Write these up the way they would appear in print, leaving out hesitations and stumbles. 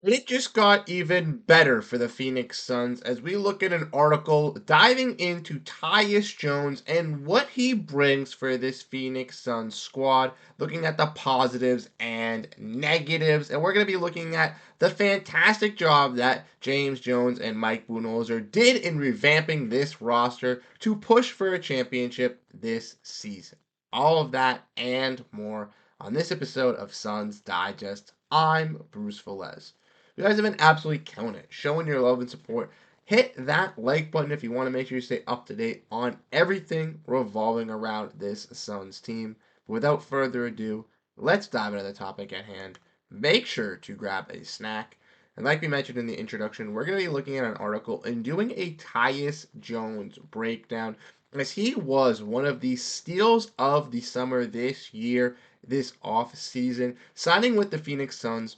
It just got even better for the Phoenix Suns as we look at an article diving into Tyus Jones and what he brings for this Phoenix Suns squad, looking at the positives and negatives. And we're going to be looking at the fantastic job that James Jones and Mike Budenholzer did in revamping this roster to push for a championship this season. All of that and more on this episode of Suns Digest. I'm Bruce Velez. You guys have been absolutely killing it, showing your love and support. Hit that like button if you want to make sure you stay up to date on everything revolving around this Suns team. But without further ado, let's dive into the topic at hand. Make sure to grab a snack. And like we mentioned in the introduction, we're going to be looking at an article and doing a Tyus Jones breakdown, as he was one of the steals of the summer this year, this off season, signing with the Phoenix Suns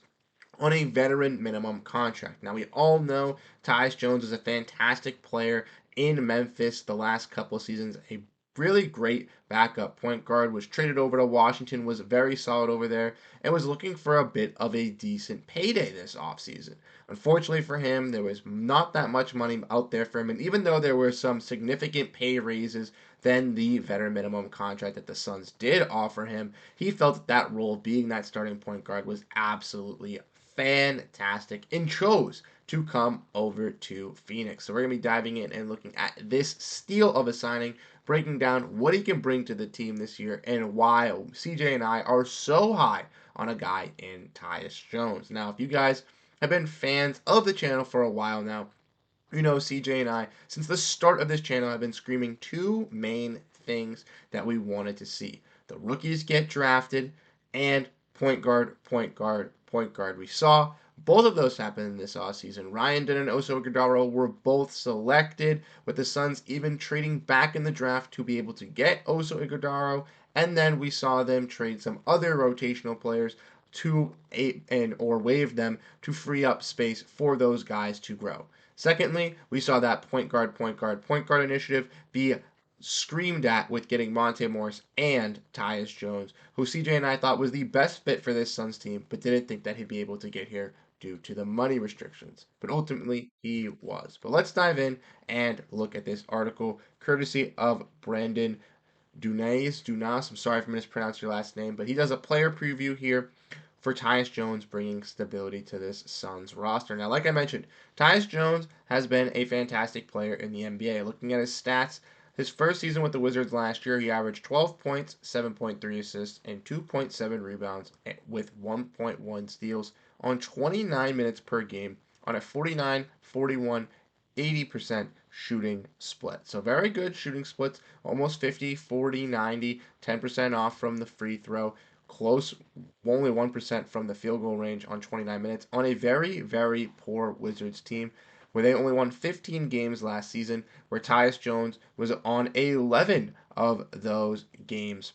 on a veteran minimum contract. Now, we all know Tyus Jones is a fantastic player in Memphis the last couple of seasons, a really great backup point guard, was traded over to Washington, was very solid over there, and was looking for a bit of a decent payday this offseason. Unfortunately for him, there was not that much money out there for him, and even though there were some significant pay raises than the veteran minimum contract that the Suns did offer him, he felt that that role of being that starting point guard was absolutely fantastic and chose to come over to Phoenix. So we're going to be diving in and looking at this steal of a signing, breaking down what he can bring to the team this year and why CJ and I are so high on a guy in Tyus Jones. Now, if you guys have been fans of the channel for a while now, you know CJ and I, since the start of this channel, have been screaming two main things that we wanted to see. The rookies get drafted and point guard, point guard, point guard. We saw both of those happen in this offseason. Ryan Dunn and Oso Iguodala were both selected, with the Suns even trading back in the draft to be able to get Oso Iguodala, and then we saw them trade some other rotational players to and or waive them to free up space for those guys to grow. Secondly, we saw that point guard, point guard, point guard initiative be screamed at with getting Monte Morris and Tyus Jones, who CJ and I thought was the best fit for this Suns team, but didn't think that he'd be able to get here due to the money restrictions. But ultimately, he was. But let's dive in and look at this article, courtesy of Brandon Dunas. I'm sorry if I mispronounced your last name, but he does a player preview here for Tyus Jones, bringing stability to this Suns roster. Now, like I mentioned, Tyus Jones has been a fantastic player in the NBA. Looking at his stats, his first season with the Wizards last year, he averaged 12 points, 7.3 assists, and 2.7 rebounds with 1.1 steals on 29 minutes per game on a 49, 41, 80% shooting split. So very good shooting splits, almost 50, 40, 90, 10% off from the free throw, close, only 1% from the field goal range on 29 minutes on a very, very poor Wizards team where they only won 15 games last season, where Tyus Jones was on 11 of those games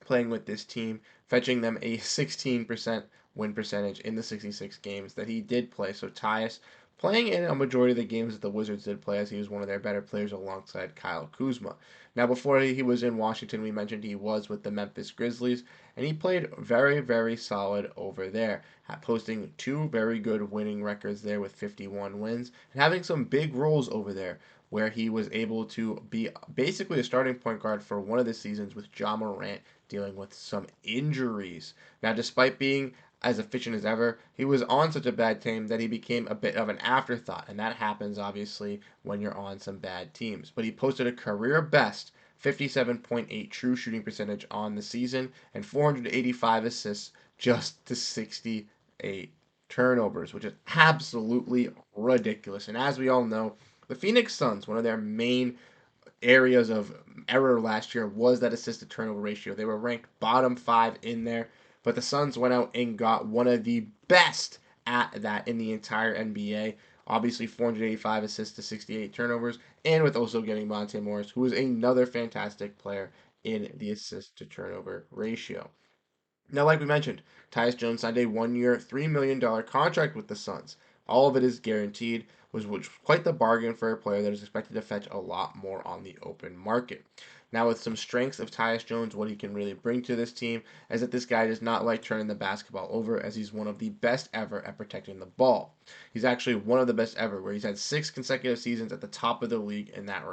playing with this team, fetching them a 16% win percentage in the 66 games that he did play. So Tyus playing in a majority of the games that the Wizards did play, as he was one of their better players alongside Kyle Kuzma. Now, before he was in Washington, we mentioned he was with the Memphis Grizzlies, and he played very, very solid over there, posting two very good winning records there with 51 wins, and having some big roles over there, where he was able to be basically a starting point guard for one of the seasons with Ja Morant dealing with some injuries. Now, despite being as efficient as ever, he was on such a bad team that he became a bit of an afterthought, and that happens obviously when you're on some bad teams. But he posted a career best 57.8 true shooting percentage on the season and 485 assists just to 68 turnovers, which is absolutely ridiculous. And as we all know, the Phoenix Suns, one of their main areas of error last year was that assist to turnover ratio. They were ranked bottom five in there, but the Suns went out and got one of the best at that in the entire NBA. Obviously, 485 assists to 68 turnovers, and with also getting Monte Morris, who is another fantastic player in the assist to turnover ratio. Now, like we mentioned, Tyus Jones signed a 1 year, $3 million contract with the Suns. All of it is guaranteed, which was quite the bargain for a player that is expected to fetch a lot more on the open market. Now, with some strengths of Tyus Jones, what he can really bring to this team is that this guy does not like turning the basketball over, as he's one of the best ever at protecting the ball. He's actually one of the best ever, where he's had 6 consecutive seasons at the top of the league in that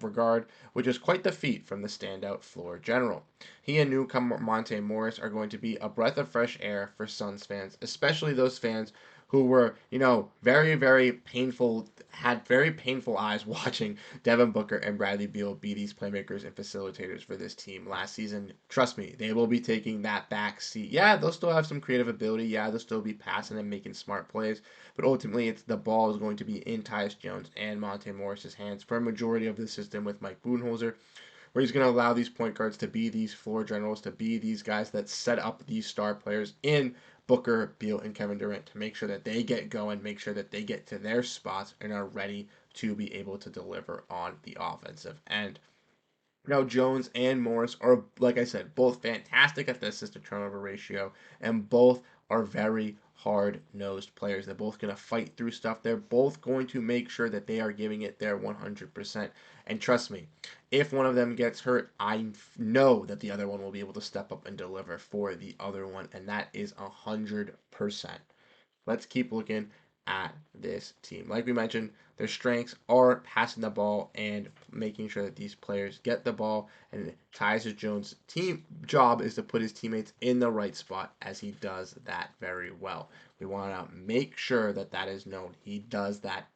regard, which is quite the feat from the standout floor general. He and newcomer Monte Morris are going to be a breath of fresh air for Suns fans, especially those fans who were, very, very painful, had very painful eyes watching Devin Booker and Bradley Beal be these playmakers and facilitators for this team last season. Trust me, they will be taking that back seat. Yeah, they'll still have some creative ability. Yeah, they'll still be passing and making smart plays. But ultimately, it's the ball is going to be in Tyus Jones and Monte Morris's hands for a majority of the system with Mike Budenholzer, where he's going to allow these point guards to be these floor generals, to be these guys that set up these star players in Booker, Beal, and Kevin Durant to make sure that they get going, make sure that they get to their spots and are ready to be able to deliver on the offensive end. Now, Jones and Morris are, like I said, both fantastic at the assist to turnover ratio, and both are very hard nosed players. They're both going to fight through stuff. They're both going to make sure that they are giving it their 100%. And trust me, if one of them gets hurt, I know that the other one will be able to step up and deliver for the other one, and that is 100%. Let's keep looking at this team. Like we mentioned, their strengths are passing the ball and making sure that these players get the ball. And Tyus Jones' team job is to put his teammates in the right spot, as he does that very well. We want to make sure that that is known. He does that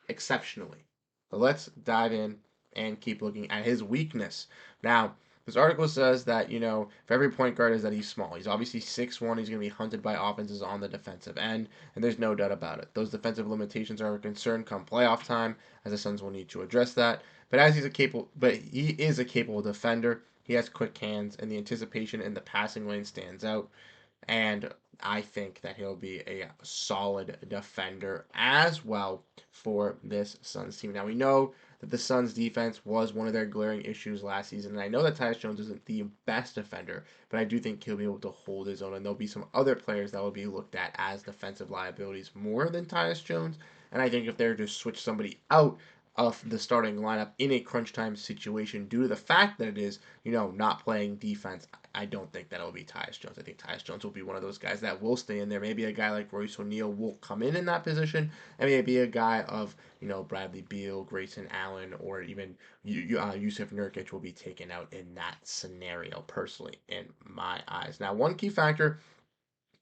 exceptionally. So let's dive in and keep looking at his weakness. Now, this article says that, for every point guard is that he's small. He's obviously 6'1". He's going to be hunted by offenses on the defensive end, and there's no doubt about it. Those defensive limitations are a concern come playoff time, as the Suns will need to address that. But he is a capable defender. He has quick hands, and the anticipation in the passing lane stands out. And I think that he'll be a solid defender as well for this Suns team. Now, we know that the Suns defense was one of their glaring issues last season, and I know that Tyus Jones isn't the best defender, but I do think he'll be able to hold his own, and there'll be some other players that will be looked at as defensive liabilities more than Tyus Jones. And I think if they're to switch somebody out of the starting lineup in a crunch time situation due to the fact that it is, not playing defense, I don't think that it'll be Tyus Jones. I think Tyus Jones will be one of those guys that will stay in there. Maybe a guy like Royce O'Neal will come in that position, and maybe a guy of, Bradley Beal, Grayson Allen, or even Yusuf Nurkic will be taken out in that scenario, personally, in my eyes. Now, one key factor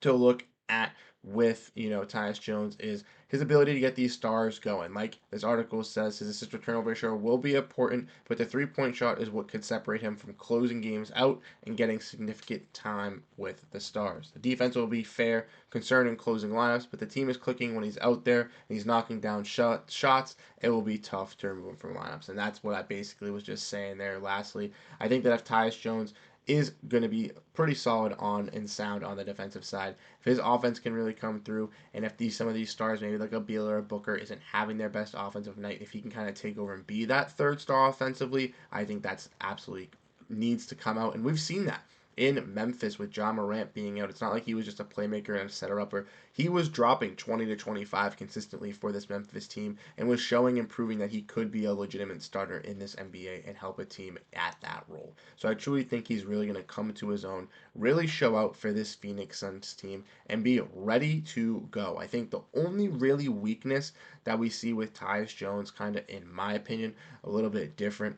to look at with Tyus Jones is his ability to get these stars going. Like this article says, his assist to turnover ratio will be important, but the 3-point shot is what could separate him from closing games out and getting significant time with the stars. The defense will be fair, concerned in closing lineups, but the team is clicking when he's out there and he's knocking down shots. It will be tough to remove him from lineups, and that's what I basically was just saying there. Lastly, I think that if Tyus Jones is going to be pretty solid on and sound on the defensive side. If his offense can really come through, and if some of these stars, maybe like a Beal or a Booker, isn't having their best offensive night, if he can kind of take over and be that third star offensively, I think that's absolutely needs to come out, and we've seen that in Memphis with John Morant being out. It's not like he was just a playmaker and a setter upper. He was dropping 20 to 25 consistently for this Memphis team and was showing and proving that he could be a legitimate starter in this NBA and help a team at that role. So I truly think he's really going to come to his own, really show out for this Phoenix Suns team and be ready to go. I think the only really weakness that we see with Tyus Jones, kind of in my opinion, a little bit different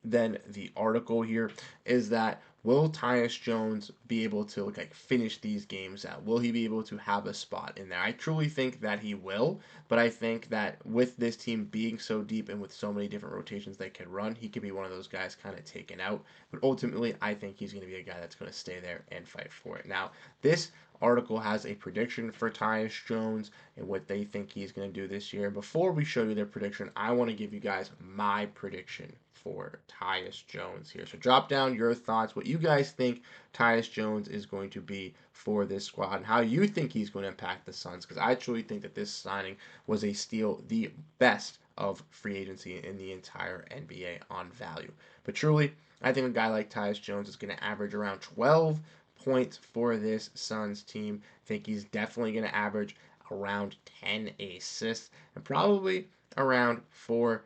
than the article here, is that will Tyus Jones be able to finish these games out? Will he be able to have a spot in there? I truly think that he will, but I think that with this team being so deep and with so many different rotations they can run, he could be one of those guys kind of taken out. But ultimately, I think he's going to be a guy that's going to stay there and fight for it. Now, this article has a prediction for Tyus Jones and what they think he's going to do this year. Before we show you their prediction, I want to give you guys my prediction for Tyus Jones here. So drop down your thoughts, what you guys think Tyus Jones is going to be for this squad and how you think he's going to impact the Suns, because I truly think that this signing was a steal, the best of free agency in the entire NBA on value. But truly, I think a guy like Tyus Jones is going to average around 12 points for this Suns team. I think he's definitely going to average around 10 assists and probably around 4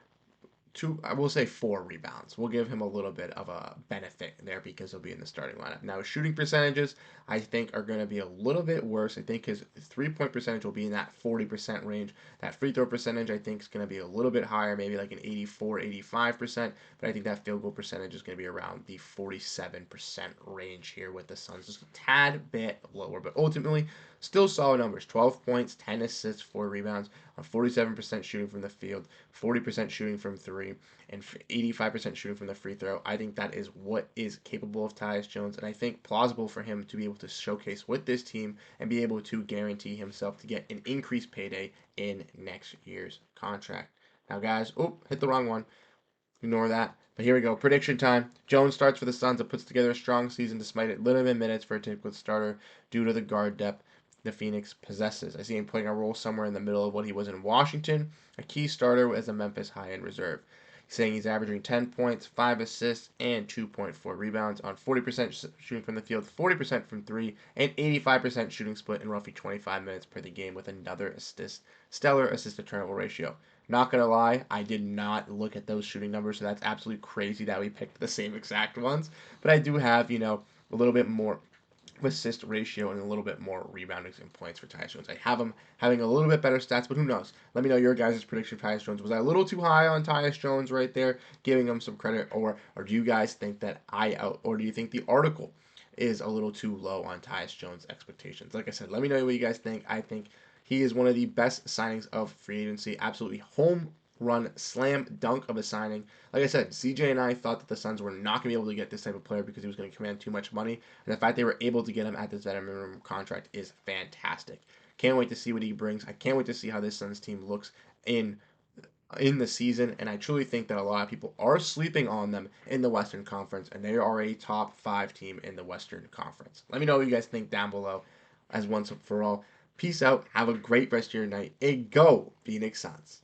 two, I will say 4 rebounds. We'll give him a little bit of a benefit there because he'll be in the starting lineup. Now, his shooting percentages, I think, are going to be a little bit worse. I think his 3 point percentage will be in that 40% range. That free throw percentage, I think, is going to be a little bit higher, maybe like an 84, 85%. But I think that field goal percentage is going to be around the 47% range here with the Suns. Just a tad bit lower, but ultimately, still solid numbers. 12 points, 10 assists, 4 rebounds, on 47% shooting from the field, 40% shooting from three, and 85% shooting from the free throw. I think that is what is capable of Tyus Jones, and I think plausible for him to be able to showcase with this team and be able to guarantee himself to get an increased payday in next year's contract. Now, guys, hit the wrong one. Ignore that. But here we go. Prediction time. Jones starts for the Suns and puts together a strong season despite limited minutes for a typical starter due to the guard depth the Phoenix possesses. I see him playing a role somewhere in the middle of what he was in Washington, a key starter as a Memphis high-end reserve. He's saying he's averaging 10 points, 5 assists, and 2.4 rebounds on 40% shooting from the field, 40% from three, and 85% shooting split in roughly 25 minutes per the game with another stellar assist-to-turnover ratio. Not gonna lie, I did not look at those shooting numbers, so that's absolutely crazy that we picked the same exact ones. But I do have, a little bit more assist ratio and a little bit more rebounding and points for Tyus Jones. I have him having a little bit better stats, but who knows? Let me know your guys' prediction for Tyus Jones. Was I a little too high on Tyus Jones right there, giving him some credit, or do you guys think that or do you think the article is a little too low on Tyus Jones' expectations? Like I said, let me know what you guys think. I think he is one of the best signings of free agency. Absolutely home run, slam dunk of a signing. Like I said, CJ and I thought that the Suns were not going to be able to get this type of player because he was going to command too much money. And the fact they were able to get him at this veteran minimum contract is fantastic. Can't wait to see what he brings. I can't wait to see how this Suns team looks in the season, and I truly think that a lot of people are sleeping on them in the Western Conference, and they are a top 5 team in the Western Conference. Let me know what you guys think down below as once and for all. Peace out. Have a great rest of your night. And go Phoenix Suns.